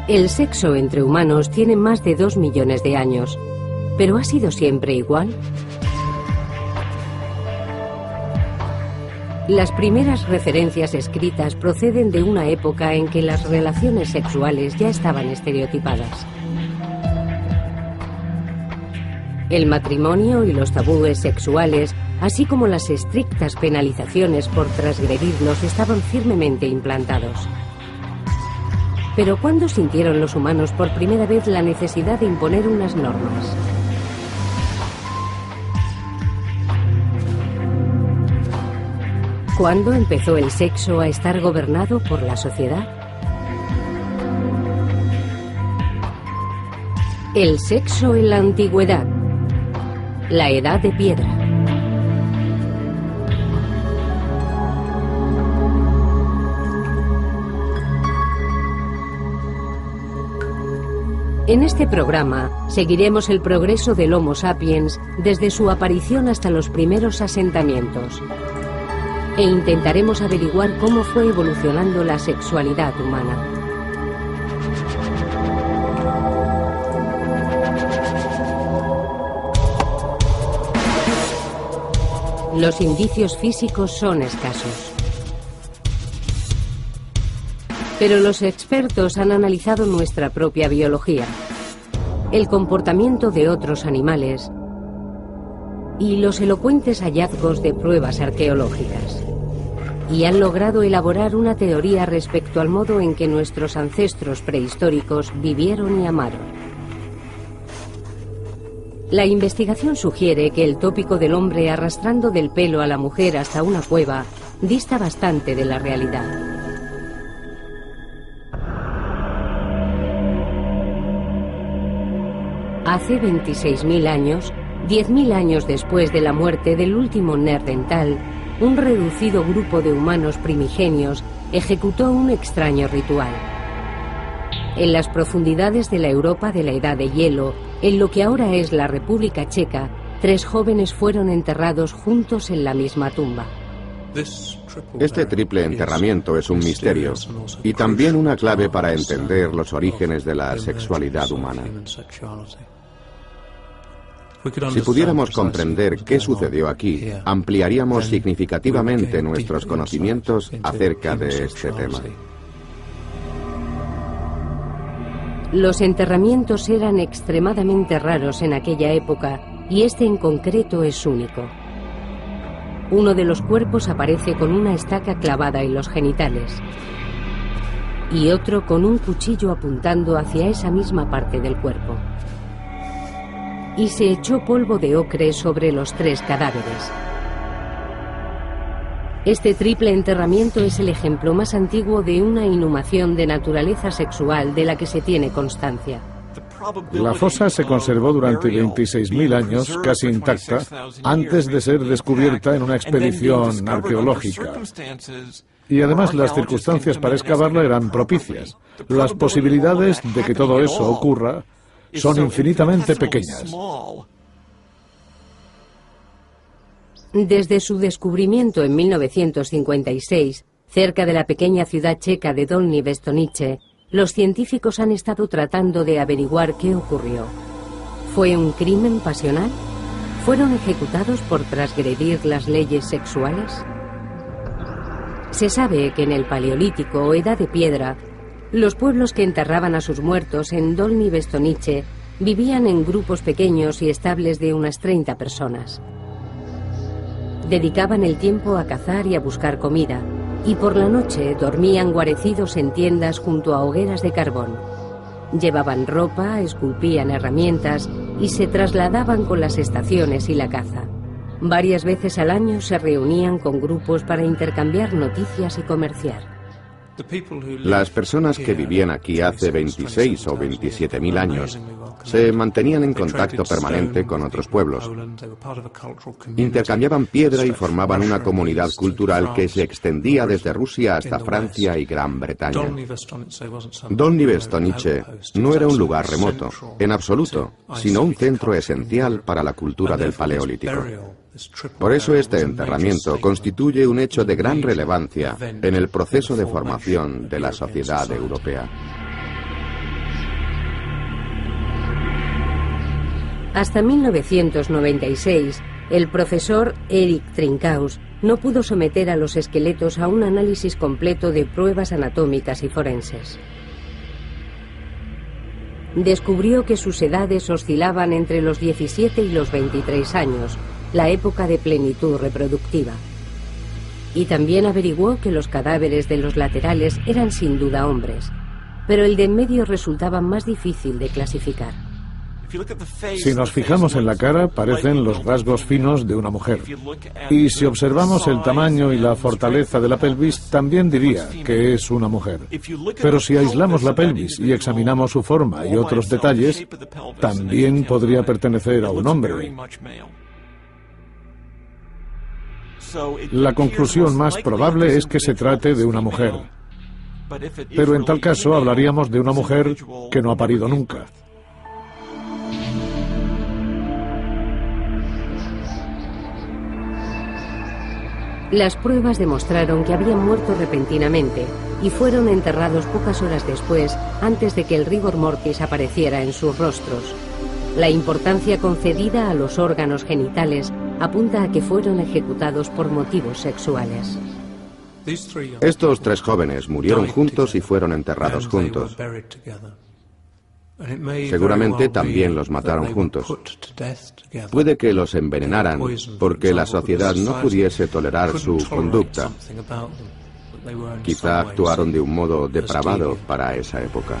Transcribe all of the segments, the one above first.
El sexo entre humanos tiene más de 2 millones de años, pero ¿ha sido siempre igual? Las primeras referencias escritas proceden de una época en que las relaciones sexuales ya estaban estereotipadas. El matrimonio y los tabúes sexuales, así como las estrictas penalizaciones por transgredirlos, estaban firmemente implantados. Pero ¿cuándo sintieron los humanos por primera vez la necesidad de imponer unas normas? ¿Cuándo empezó el sexo a estar gobernado por la sociedad? El sexo en la antigüedad. La Edad de Piedra. En este programa seguiremos el progreso del Homo sapiens desde su aparición hasta los primeros asentamientos e intentaremos averiguar cómo fue evolucionando la sexualidad humana. Los indicios físicos son escasos. Pero los expertos han analizado nuestra propia biología, el comportamiento de otros animales y los elocuentes hallazgos de pruebas arqueológicas. Y han logrado elaborar una teoría respecto al modo en que nuestros ancestros prehistóricos vivieron y amaron. La investigación sugiere que el tópico del hombre arrastrando del pelo a la mujer hasta una cueva dista bastante de la realidad. Hace 26.000 años, 10.000 años después de la muerte del último Neandertal, un reducido grupo de humanos primigenios ejecutó un extraño ritual. En las profundidades de la Europa de la Edad de Hielo, en lo que ahora es la República Checa, 3 jóvenes fueron enterrados juntos en la misma tumba. Este triple enterramiento es un misterio y también una clave para entender los orígenes de la sexualidad humana. Si pudiéramos comprender qué sucedió aquí, ampliaríamos significativamente nuestros conocimientos acerca de este tema. Los enterramientos eran extremadamente raros en aquella época y este en concreto es único. Uno de los cuerpos aparece con una estaca clavada en los genitales y otro con un cuchillo apuntando hacia esa misma parte del cuerpo. Y se echó polvo de ocre sobre los 3 cadáveres. Este triple enterramiento es el ejemplo más antiguo de una inhumación de naturaleza sexual de la que se tiene constancia. La fosa se conservó durante 26.000 años casi intacta antes de ser descubierta en una expedición arqueológica. Y además las circunstancias para excavarla eran propicias. Las posibilidades de que todo eso ocurra son infinitamente pequeñas. Desde su descubrimiento en 1956, cerca de la pequeña ciudad checa de Dolní Věstonice, los científicos han estado tratando de averiguar qué ocurrió. ¿Fue un crimen pasional? ¿Fueron ejecutados por transgredir las leyes sexuales? Se sabe que en el Paleolítico o Edad de Piedra, los pueblos que enterraban a sus muertos en Dolní Věstonice vivían en grupos pequeños y estables de unas 30 personas. Dedicaban el tiempo a cazar y a buscar comida, y por la noche dormían guarecidos en tiendas junto a hogueras de carbón. Llevaban ropa, esculpían herramientas y se trasladaban con las estaciones y la caza. Varias veces al año se reunían con grupos para intercambiar noticias y comerciar. Las personas que vivían aquí hace 26 o 27.000 años se mantenían en contacto permanente con otros pueblos. Intercambiaban piedra y formaban una comunidad cultural que se extendía desde Rusia hasta Francia y Gran Bretaña. Dolní Věstonice no era un lugar remoto, en absoluto, sino un centro esencial para la cultura del Paleolítico. Por eso este enterramiento constituye un hecho de gran relevancia en el proceso de formación de la sociedad europea. Hasta 1996, el profesor Eric Trinkaus no pudo someter a los esqueletos a un análisis completo de pruebas anatómicas y forenses. Descubrió que sus edades oscilaban entre los 17 y los 23 años, la época de plenitud reproductiva. Y también averiguó que los cadáveres de los laterales eran sin duda hombres, pero el de en medio resultaba más difícil de clasificar. Si nos fijamos en la cara, parecen los rasgos finos de una mujer. Y si observamos el tamaño y la fortaleza de la pelvis, también diría que es una mujer. Pero si aislamos la pelvis y examinamos su forma y otros detalles, también podría pertenecer a un hombre. La conclusión más probable es que se trate de una mujer. Pero en tal caso hablaríamos de una mujer que no ha parido nunca. Las pruebas demostraron que habían muerto repentinamente y fueron enterrados pocas horas después, antes de que el rigor mortis apareciera en sus rostros. La importancia concedida a los órganos genitales apunta a que fueron ejecutados por motivos sexuales. Estos 3 jóvenes murieron juntos y fueron enterrados juntos. Seguramente también los mataron juntos. Puede que los envenenaran porque la sociedad no pudiese tolerar su conducta. Quizá actuaron de un modo depravado para esa época.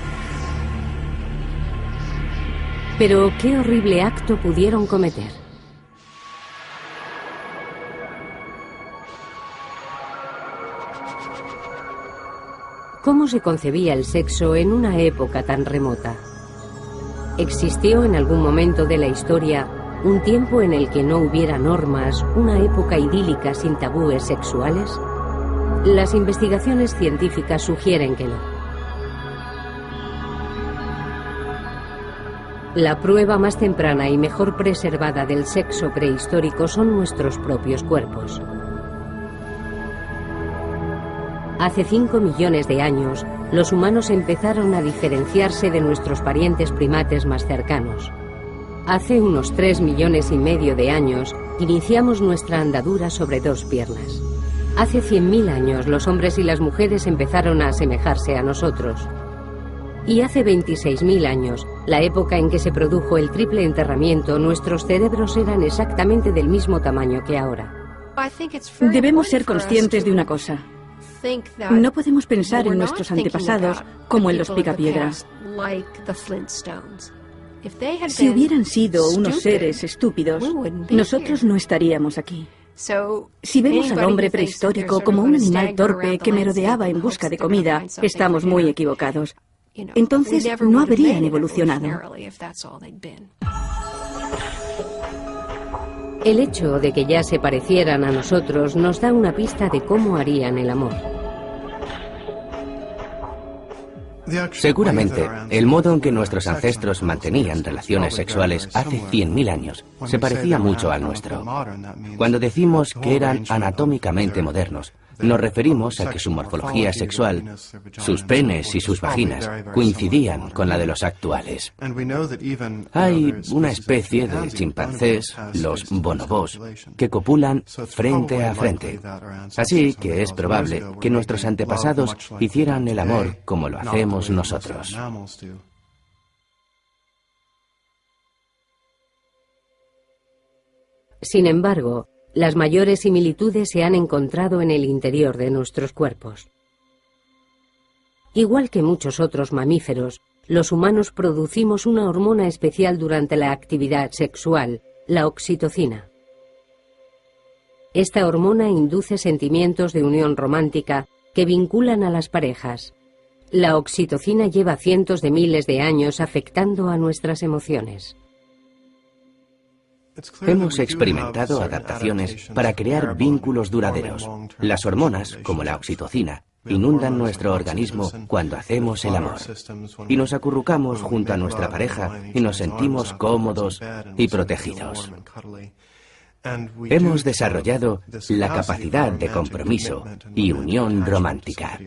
Pero ¿qué horrible acto pudieron cometer? ¿Cómo se concebía el sexo en una época tan remota? ¿Existió en algún momento de la historia un tiempo en el que no hubiera normas, una época idílica sin tabúes sexuales? Las investigaciones científicas sugieren que no. La prueba más temprana y mejor preservada del sexo prehistórico son nuestros propios cuerpos. Hace 5 millones de años, los humanos empezaron a diferenciarse de nuestros parientes primates más cercanos. Hace unos 3 millones y medio de años, iniciamos nuestra andadura sobre 2 piernas. Hace 100.000 años, los hombres y las mujeres empezaron a asemejarse a nosotros. Y hace 26.000 años, la época en que se produjo el triple enterramiento, nuestros cerebros eran exactamente del mismo tamaño que ahora. Debemos ser conscientes de una cosa. No podemos pensar en nuestros antepasados como en los picapiedras. Si hubieran sido unos seres estúpidos, nosotros no estaríamos aquí. Si vemos al hombre prehistórico como un animal torpe que merodeaba en busca de comida, estamos muy equivocados. Entonces no habrían evolucionado. El hecho de que ya se parecieran a nosotros nos da una pista de cómo harían el amor. Seguramente, el modo en que nuestros ancestros mantenían relaciones sexuales hace 100.000 años se parecía mucho al nuestro. Cuando decimos que eran anatómicamente modernos, nos referimos a que su morfología sexual, sus penes y sus vaginas, coincidían con la de los actuales. Hay una especie de chimpancés, los bonobos, que copulan frente a frente. Así que es probable que nuestros antepasados hicieran el amor como lo hacemos nosotros. Sin embargo, las mayores similitudes se han encontrado en el interior de nuestros cuerpos. Igual que muchos otros mamíferos, los humanos producimos una hormona especial durante la actividad sexual, la oxitocina. Esta hormona induce sentimientos de unión romántica que vinculan a las parejas. La oxitocina lleva cientos de miles de años afectando a nuestras emociones. Hemos experimentado adaptaciones para crear vínculos duraderos. Las hormonas, como la oxitocina, inundan nuestro organismo cuando hacemos el amor. Y nos acurrucamos junto a nuestra pareja y nos sentimos cómodos y protegidos. Hemos desarrollado la capacidad de compromiso y unión romántica.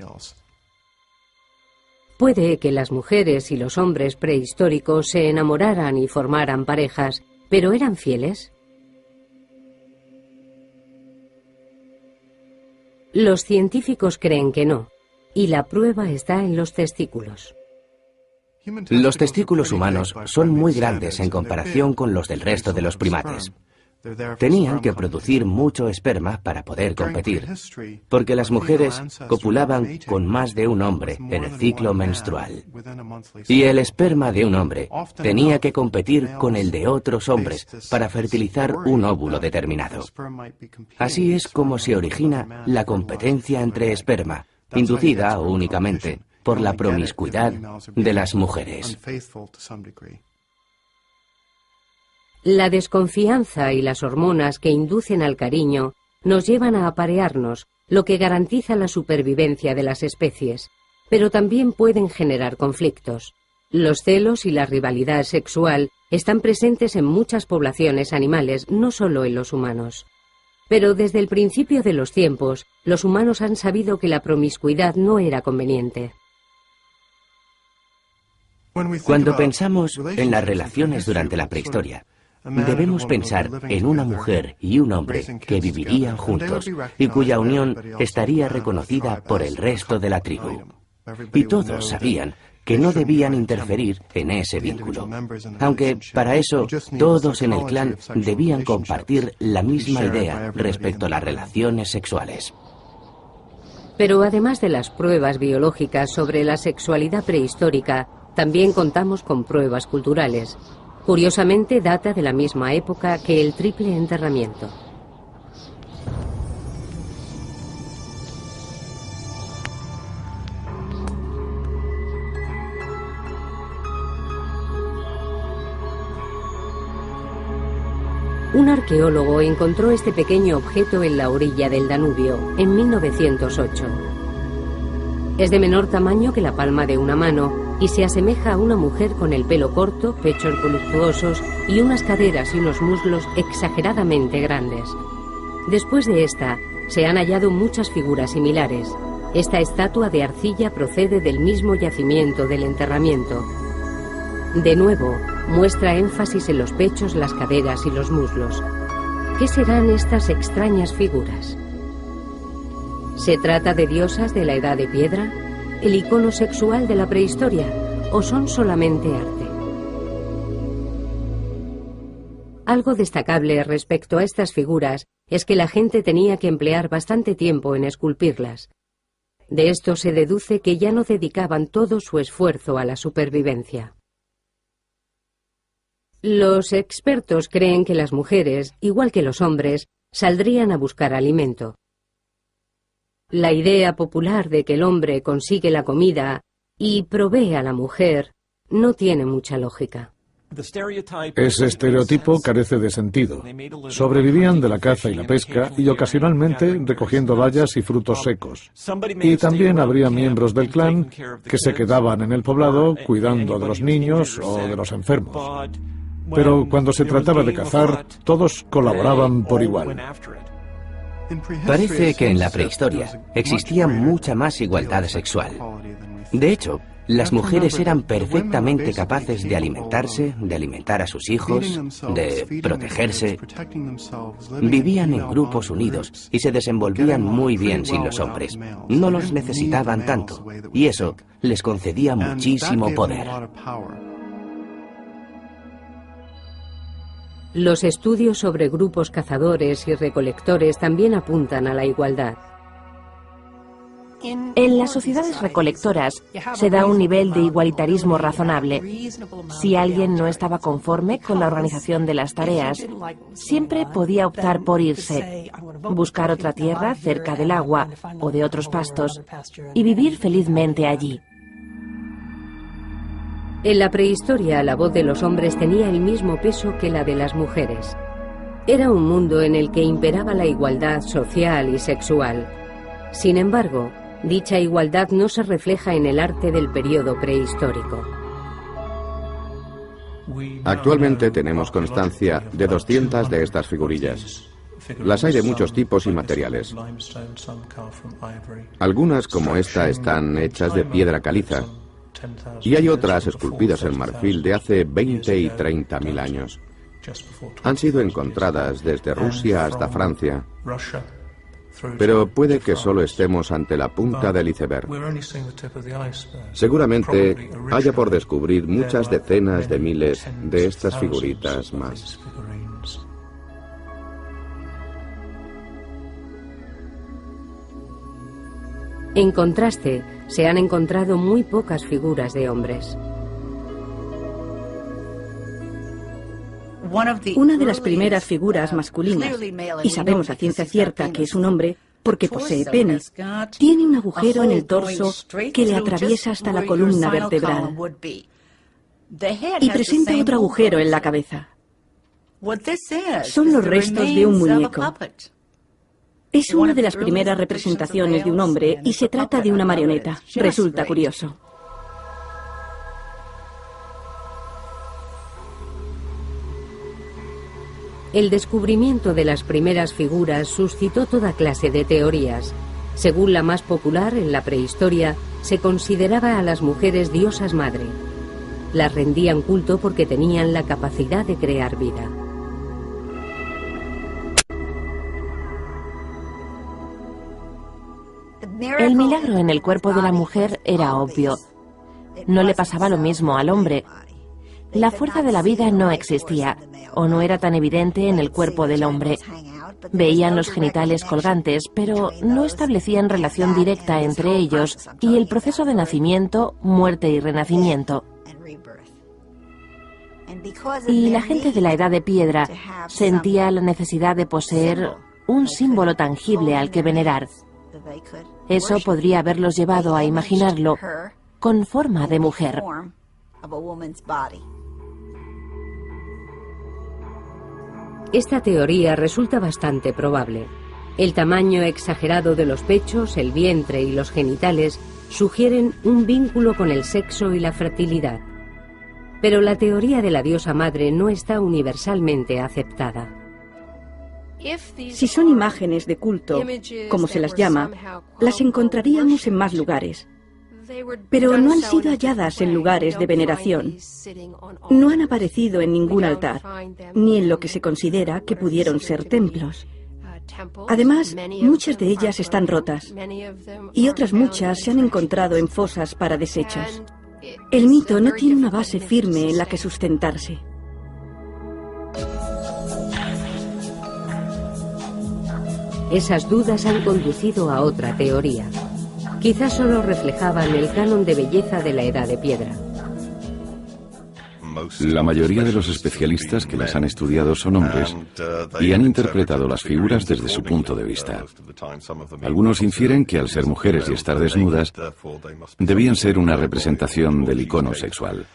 Puede que las mujeres y los hombres prehistóricos se enamoraran y formaran parejas, ¿Pero eran fieles? Los científicos creen que no, y la prueba está en los testículos. Los testículos humanos son muy grandes en comparación con los del resto de los primates. Tenían que producir mucho esperma para poder competir, porque las mujeres copulaban con más de un hombre en el ciclo menstrual. Y el esperma de un hombre tenía que competir con el de otros hombres para fertilizar un óvulo determinado. Así es como se origina la competencia entre esperma, inducida únicamente por la promiscuidad de las mujeres. La desconfianza y las hormonas que inducen al cariño nos llevan a aparearnos, lo que garantiza la supervivencia de las especies, pero también pueden generar conflictos. Los celos y la rivalidad sexual están presentes en muchas poblaciones animales, no solo en los humanos. Pero desde el principio de los tiempos, los humanos han sabido que la promiscuidad no era conveniente. Cuando pensamos en las relaciones durante la prehistoria, debemos pensar en una mujer y un hombre que vivirían juntos y cuya unión estaría reconocida por el resto de la tribu. Y todos sabían que no debían interferir en ese vínculo, aunque para eso todos en el clan debían compartir la misma idea respecto a las relaciones sexuales. Pero además de las pruebas biológicas sobre la sexualidad prehistórica, también contamos con pruebas culturales. Curiosamente, data de la misma época que el triple enterramiento. Un arqueólogo encontró este pequeño objeto en la orilla del Danubio, en 1908. Es de menor tamaño que la palma de una mano y se asemeja a una mujer con el pelo corto, pechos voluptuosos y unas caderas y unos muslos exageradamente grandes. Después de esta, se han hallado muchas figuras similares. Esta estatua de arcilla procede del mismo yacimiento del enterramiento. De nuevo, muestra énfasis en los pechos, las caderas y los muslos. ¿Qué serán estas extrañas figuras? ¿Se trata de diosas de la Edad de Piedra? ¿El icono sexual de la prehistoria? ¿O son solamente arte? Algo destacable respecto a estas figuras es que la gente tenía que emplear bastante tiempo en esculpirlas. De esto se deduce que ya no dedicaban todo su esfuerzo a la supervivencia. Los expertos creen que las mujeres, igual que los hombres, saldrían a buscar alimento. La idea popular de que el hombre consigue la comida y provee a la mujer no tiene mucha lógica. Ese estereotipo carece de sentido. Sobrevivían de la caza y la pesca y ocasionalmente recogiendo bayas y frutos secos. Y también habría miembros del clan que se quedaban en el poblado cuidando de los niños o de los enfermos. Pero cuando se trataba de cazar, todos colaboraban por igual. Parece que en la prehistoria existía mucha más igualdad sexual. De hecho, las mujeres eran perfectamente capaces de alimentarse, de alimentar a sus hijos, de protegerse. Vivían en grupos unidos y se desenvolvían muy bien sin los hombres. No los necesitaban tanto, y eso les concedía muchísimo poder. Los estudios sobre grupos cazadores y recolectores también apuntan a la igualdad. En las sociedades recolectoras se da un nivel de igualitarismo razonable. Si alguien no estaba conforme con la organización de las tareas, siempre podía optar por irse, buscar otra tierra cerca del agua o de otros pastos y vivir felizmente allí. En la prehistoria, la voz de los hombres tenía el mismo peso que la de las mujeres. Era un mundo en el que imperaba la igualdad social y sexual. Sin embargo, dicha igualdad no se refleja en el arte del periodo prehistórico. Actualmente tenemos constancia de 200 de estas figurillas. Las hay de muchos tipos y materiales. Algunas, como esta, están hechas de piedra caliza. Y hay otras esculpidas en marfil de hace 20 y 30 mil años. Han sido encontradas desde Rusia hasta Francia, pero puede que solo estemos ante la punta del iceberg. Seguramente haya por descubrir muchas decenas de miles de estas figuritas más. En contraste, se han encontrado muy pocas figuras de hombres. Una de las primeras figuras masculinas, y sabemos a ciencia cierta que es un hombre porque posee pene, tiene un agujero en el torso que le atraviesa hasta la columna vertebral y presenta otro agujero en la cabeza. Son los restos de un muñeco. Es una de las primeras representaciones de un hombre y se trata de una marioneta. Resulta curioso. El descubrimiento de las primeras figuras suscitó toda clase de teorías. Según la más popular, en la prehistoria, se consideraba a las mujeres diosas madre. Las rendían culto porque tenían la capacidad de crear vida. El milagro en el cuerpo de la mujer era obvio. No le pasaba lo mismo al hombre. La fuerza de la vida no existía, o no era tan evidente en el cuerpo del hombre. Veían los genitales colgantes, pero no establecían relación directa entre ellos y el proceso de nacimiento, muerte y renacimiento. Y la gente de la Edad de Piedra sentía la necesidad de poseer un símbolo tangible al que venerar. Eso podría haberlos llevado a imaginarlo con forma de mujer. Esta teoría resulta bastante probable. El tamaño exagerado de los pechos, el vientre y los genitales sugieren un vínculo con el sexo y la fertilidad. Pero la teoría de la diosa madre no está universalmente aceptada. Si son imágenes de culto, como se las llama, las encontraríamos en más lugares. Pero no han sido halladas en lugares de veneración. No han aparecido en ningún altar, ni en lo que se considera que pudieron ser templos. Además, muchas de ellas están rotas, y otras muchas se han encontrado en fosas para desechos. El mito no tiene una base firme en la que sustentarse. Esas dudas han conducido a otra teoría. Quizás solo reflejaban el canon de belleza de la Edad de Piedra. La mayoría de los especialistas que las han estudiado son hombres y han interpretado las figuras desde su punto de vista. Algunos infieren que al ser mujeres y estar desnudas, debían ser una representación del icono sexual.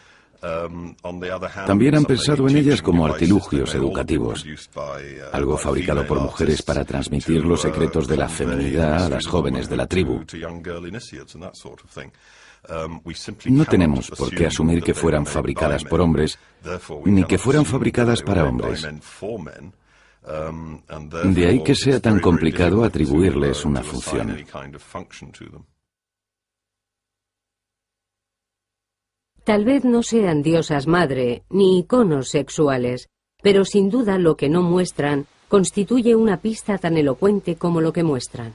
También han pensado en ellas como artilugios educativos, algo fabricado por mujeres para transmitir los secretos de la feminidad a las jóvenes de la tribu. No tenemos por qué asumir que fueran fabricadas por hombres, ni que fueran fabricadas para hombres. De ahí que sea tan complicado atribuirles una función. Tal vez no sean diosas madre, ni iconos sexuales, pero sin duda lo que no muestran constituye una pista tan elocuente como lo que muestran.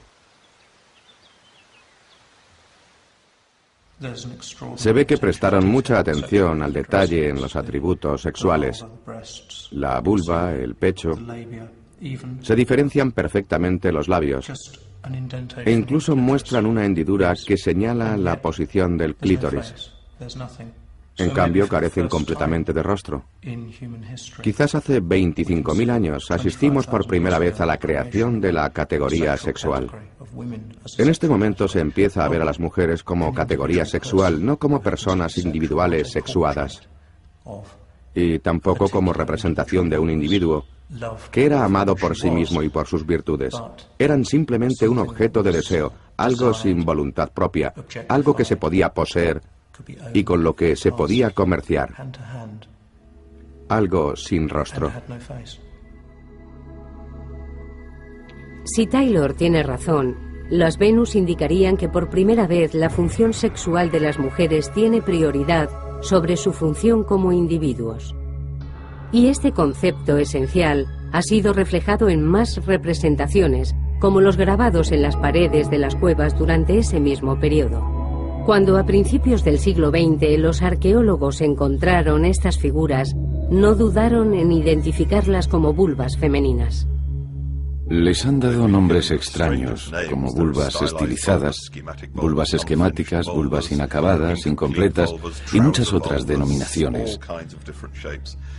Se ve que prestaron mucha atención al detalle en los atributos sexuales. La vulva, el pecho. Se diferencian perfectamente los labios e incluso muestran una hendidura que señala la posición del clítoris. En cambio, carecen completamente de rostro. Quizás hace 25.000 años asistimos por primera vez a la creación de la categoría sexual. En este momento se empieza a ver a las mujeres como categoría sexual, no como personas individuales sexuadas, y tampoco como representación de un individuo que era amado por sí mismo y por sus virtudes. Eran simplemente un objeto de deseo, algo sin voluntad propia, algo que se podía poseer y con lo que se podía comerciar, algo sin rostro. Si Taylor tiene razón, las Venus indicarían que por primera vez la función sexual de las mujeres tiene prioridad sobre su función como individuos. Y este concepto esencial ha sido reflejado en más representaciones, como los grabados en las paredes de las cuevas durante ese mismo periodo. Cuando a principios del siglo XX los arqueólogos encontraron estas figuras, no dudaron en identificarlas como vulvas femeninas. Les han dado nombres extraños, como vulvas estilizadas, vulvas esquemáticas, vulvas inacabadas, incompletas y muchas otras denominaciones.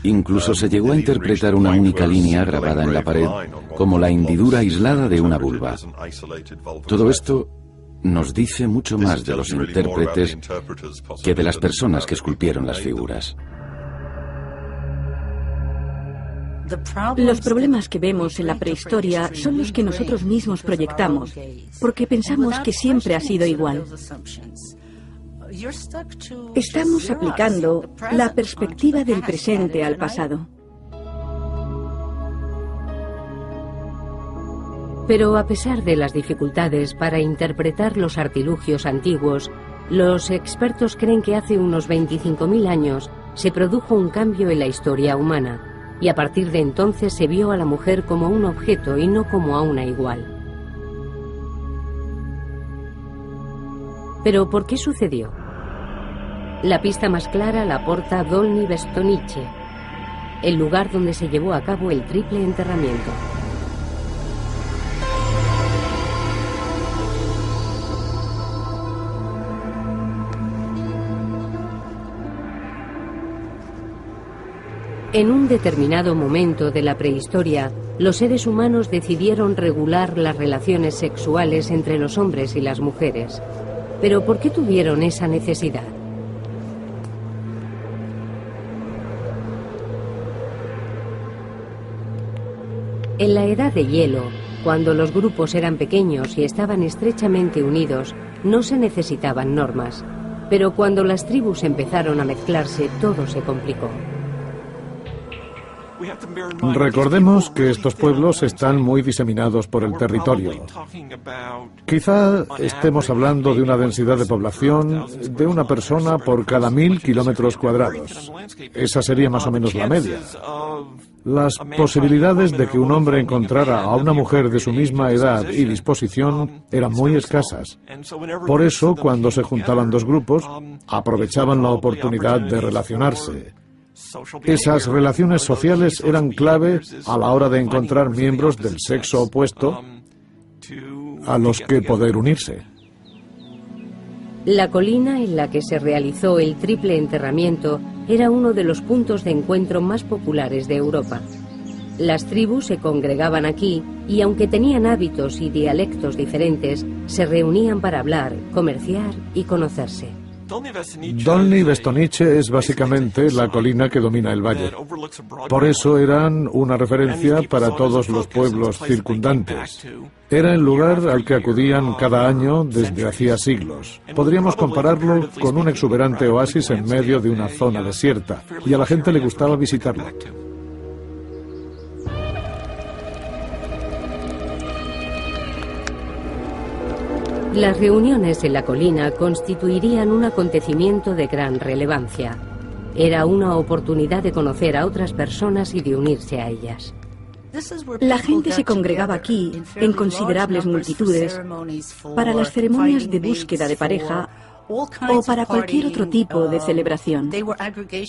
Incluso se llegó a interpretar una única línea grabada en la pared como la hendidura aislada de una vulva. Todo esto nos dice mucho más de los intérpretes que de las personas que esculpieron las figuras. Los problemas que vemos en la prehistoria son los que nosotros mismos proyectamos, porque pensamos que siempre ha sido igual. Estamos aplicando la perspectiva del presente al pasado. Pero a pesar de las dificultades para interpretar los artilugios antiguos, los expertos creen que hace unos 25.000 años se produjo un cambio en la historia humana, y a partir de entonces se vio a la mujer como un objeto y no como a una igual. ¿Pero por qué sucedió? La pista más clara la aporta Dolní Bestonice, el lugar donde se llevó a cabo el triple enterramiento. En un determinado momento de la prehistoria, los seres humanos decidieron regular las relaciones sexuales entre los hombres y las mujeres. ¿Pero por qué tuvieron esa necesidad? En la Edad de Hielo, cuando los grupos eran pequeños y estaban estrechamente unidos, no se necesitaban normas. Pero cuando las tribus empezaron a mezclarse, todo se complicó. Recordemos que estos pueblos están muy diseminados por el territorio. Quizá estemos hablando de una densidad de población de una persona por cada 1000 kilómetros cuadrados. Esa sería más o menos la media. Las posibilidades de que un hombre encontrara a una mujer de su misma edad y disposición eran muy escasas. Por eso, cuando se juntaban dos grupos, aprovechaban la oportunidad de relacionarse. Esas relaciones sociales eran clave a la hora de encontrar miembros del sexo opuesto a los que poder unirse. La colina en la que se realizó el triple enterramiento era uno de los puntos de encuentro más populares de Europa. Las tribus se congregaban aquí y, aunque tenían hábitos y dialectos diferentes, se reunían para hablar, comerciar y conocerse. Dolní Bestonice es básicamente la colina que domina el valle. Por eso eran una referencia para todos los pueblos circundantes. Era el lugar al que acudían cada año desde hacía siglos. Podríamos compararlo con un exuberante oasis en medio de una zona desierta, y a la gente le gustaba visitarlo. Las reuniones en la colina constituirían un acontecimiento de gran relevancia. Era una oportunidad de conocer a otras personas y de unirse a ellas. La gente se congregaba aquí en considerables multitudes para las ceremonias de búsqueda de pareja o para cualquier otro tipo de celebración.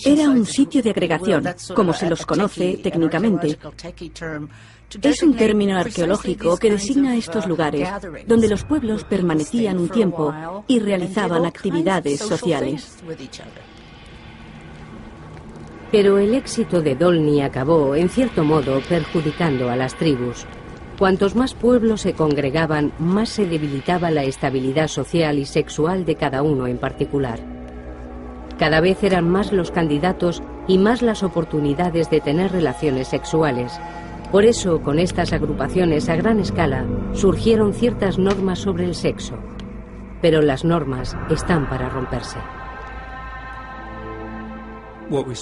Era un sitio de agregación, como se los conoce técnicamente. Es un término arqueológico que designa estos lugares donde los pueblos permanecían un tiempo y realizaban actividades sociales. Pero el éxito de Dolní acabó, en cierto modo, perjudicando a las tribus. Cuantos más pueblos se congregaban, más se debilitaba la estabilidad social y sexual de cada uno en particular. Cada vez eran más los candidatos y más las oportunidades de tener relaciones sexuales. Por eso, con estas agrupaciones a gran escala, surgieron ciertas normas sobre el sexo. Pero las normas están para romperse.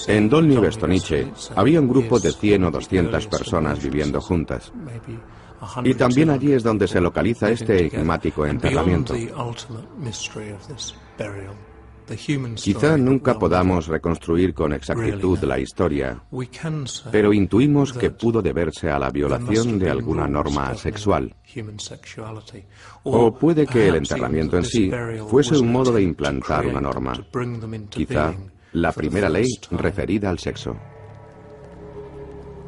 En Dolní Bestonice había un grupo de 100 o 200 personas viviendo juntas. Y también allí es donde se localiza este enigmático enterramiento. Quizá nunca podamos reconstruir con exactitud la historia, pero intuimos que pudo deberse a la violación de alguna norma sexual. O puede que el enterramiento en sí fuese un modo de implantar una norma, quizá la primera ley referida al sexo.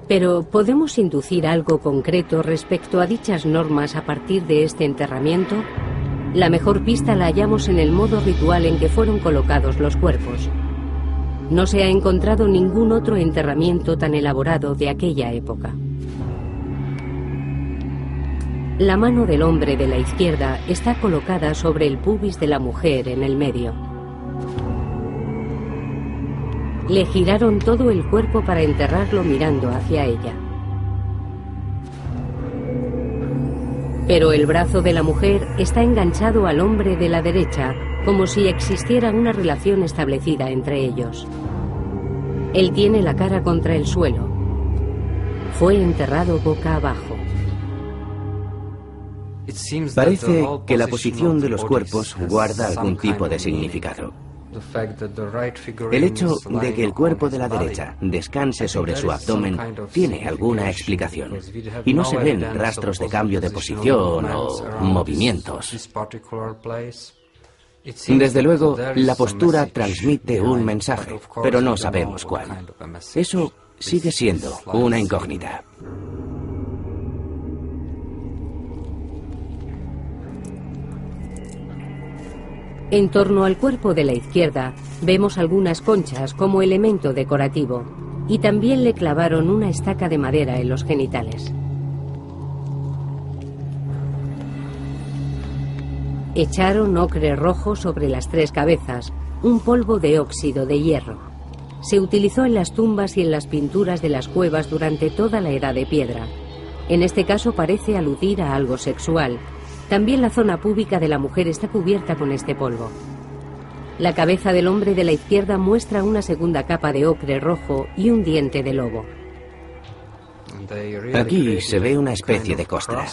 Pero ¿podemos inducir algo concreto respecto a dichas normas a partir de este enterramiento? La mejor pista la hallamos en el modo ritual en que fueron colocados los cuerpos. No se ha encontrado ningún otro enterramiento tan elaborado de aquella época. La mano del hombre de la izquierda está colocada sobre el pubis de la mujer en el medio. Le giraron todo el cuerpo para enterrarlo mirando hacia ella. Pero el brazo de la mujer está enganchado al hombre de la derecha, como si existiera una relación establecida entre ellos. Él tiene la cara contra el suelo. Fue enterrado boca abajo. Parece que la posición de los cuerpos guarda algún tipo de significado. El hecho de que el cuerpo de la derecha descanse sobre su abdomen tiene alguna explicación, y no se ven rastros de cambio de posición o movimientos. Desde luego, la postura transmite un mensaje, pero no sabemos cuál. Eso sigue siendo una incógnita. En torno al cuerpo de la izquierda vemos algunas conchas como elemento decorativo, y también le clavaron una estaca de madera en los genitales. Echaron ocre rojo sobre las tres cabezas, un polvo de óxido de hierro. Se utilizó en las tumbas y en las pinturas de las cuevas durante toda la Edad de Piedra. En este caso parece aludir a algo sexual. También la zona púbica de la mujer está cubierta con este polvo. La cabeza del hombre de la izquierda muestra una segunda capa de ocre rojo y un diente de lobo. Aquí se ve una especie de costra.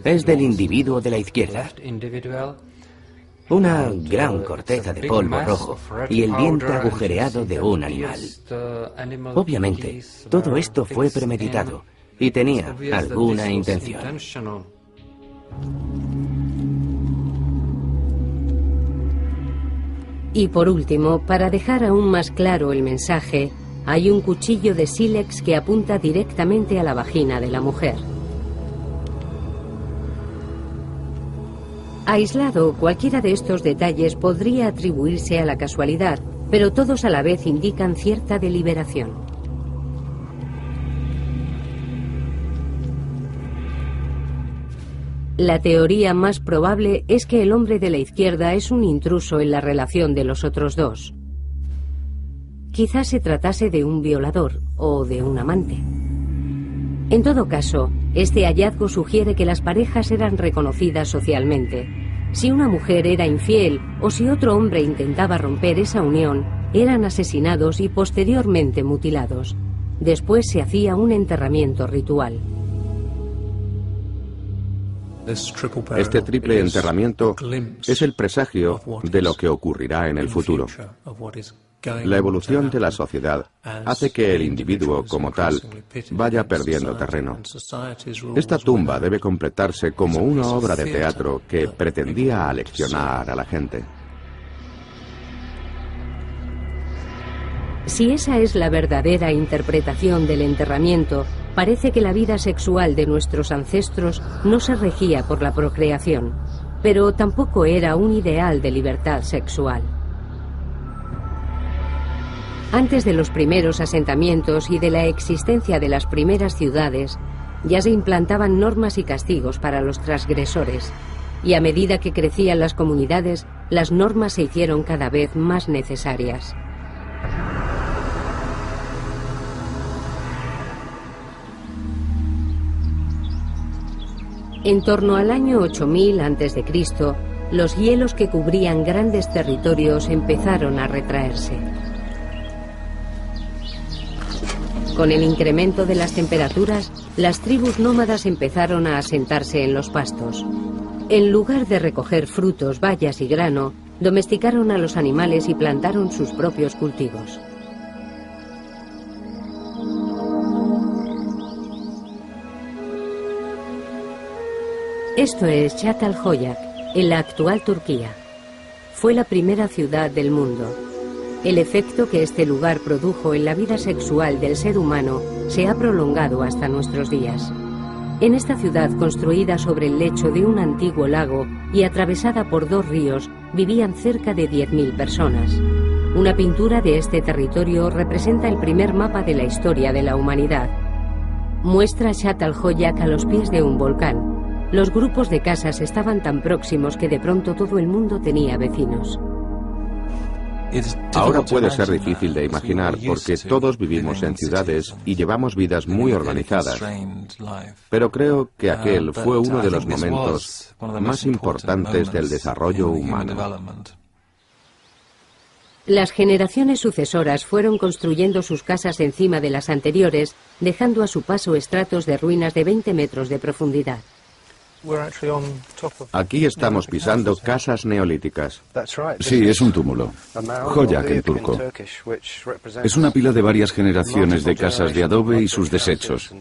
Es del individuo de la izquierda. Una gran corteza de polvo rojo y el diente agujereado de un animal. Obviamente, todo esto fue premeditado y tenía alguna intención. Y por último, para dejar aún más claro el mensaje, hay un cuchillo de sílex que apunta directamente a la vagina de la mujer. Aislado, cualquiera de estos detalles podría atribuirse a la casualidad, pero todos a la vez indican cierta deliberación. La teoría más probable es que el hombre de la izquierda es un intruso en la relación de los otros dos. Quizás se tratase de un violador o de un amante. En todo caso, este hallazgo sugiere que las parejas eran reconocidas socialmente. Si una mujer era infiel o si otro hombre intentaba romper esa unión, eran asesinados y posteriormente mutilados. Después se hacía un enterramiento ritual. Este triple enterramiento es el presagio de lo que ocurrirá en el futuro. La evolución de la sociedad hace que el individuo como tal vaya perdiendo terreno. Esta tumba debe completarse como una obra de teatro que pretendía aleccionar a la gente. Si esa es la verdadera interpretación del enterramiento, parece que la vida sexual de nuestros ancestros no se regía por la procreación, pero tampoco era un ideal de libertad sexual. Antes de los primeros asentamientos y de la existencia de las primeras ciudades, ya se implantaban normas y castigos para los transgresores, y a medida que crecían las comunidades, las normas se hicieron cada vez más necesarias. En torno al año 8000 a.C., los hielos que cubrían grandes territorios empezaron a retraerse. Con el incremento de las temperaturas, las tribus nómadas empezaron a asentarse en los pastos. En lugar de recoger frutos, bayas y grano, domesticaron a los animales y plantaron sus propios cultivos. Esto es Çatalhöyük, en la actual Turquía. Fue la primera ciudad del mundo. El efecto que este lugar produjo en la vida sexual del ser humano se ha prolongado hasta nuestros días. En esta ciudad, construida sobre el lecho de un antiguo lago y atravesada por 2 ríos, vivían cerca de 10.000 personas. Una pintura de este territorio representa el primer mapa de la historia de la humanidad. Muestra Çatalhöyük a los pies de un volcán. Los grupos de casas estaban tan próximos que de pronto todo el mundo tenía vecinos. Ahora puede ser difícil de imaginar porque todos vivimos en ciudades y llevamos vidas muy organizadas, pero creo que aquel fue uno de los momentos más importantes del desarrollo humano. Las generaciones sucesoras fueron construyendo sus casas encima de las anteriores, dejando a su paso estratos de ruinas de 20 metros de profundidad. Aquí estamos pisando casas neolíticas. Sí, es un túmulo. Höyük en turco. Es una pila de varias generaciones de casas de adobe y sus desechos.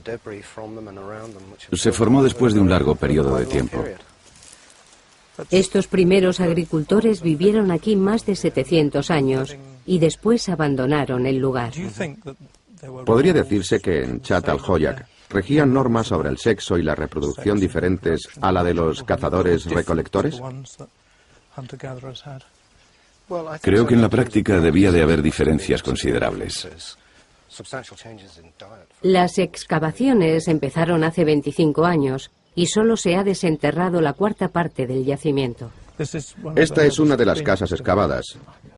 Se formó después de un largo periodo de tiempo. Estos primeros agricultores vivieron aquí más de 700 años y después abandonaron el lugar. Podría decirse que en Çatalhöyük regían normas sobre el sexo y la reproducción diferentes a la de los cazadores-recolectores. Creo que en la práctica debía de haber diferencias considerables. Las excavaciones empezaron hace 25 años y solo se ha desenterrado la 1/4 parte del yacimiento. Esta es una de las casas excavadas.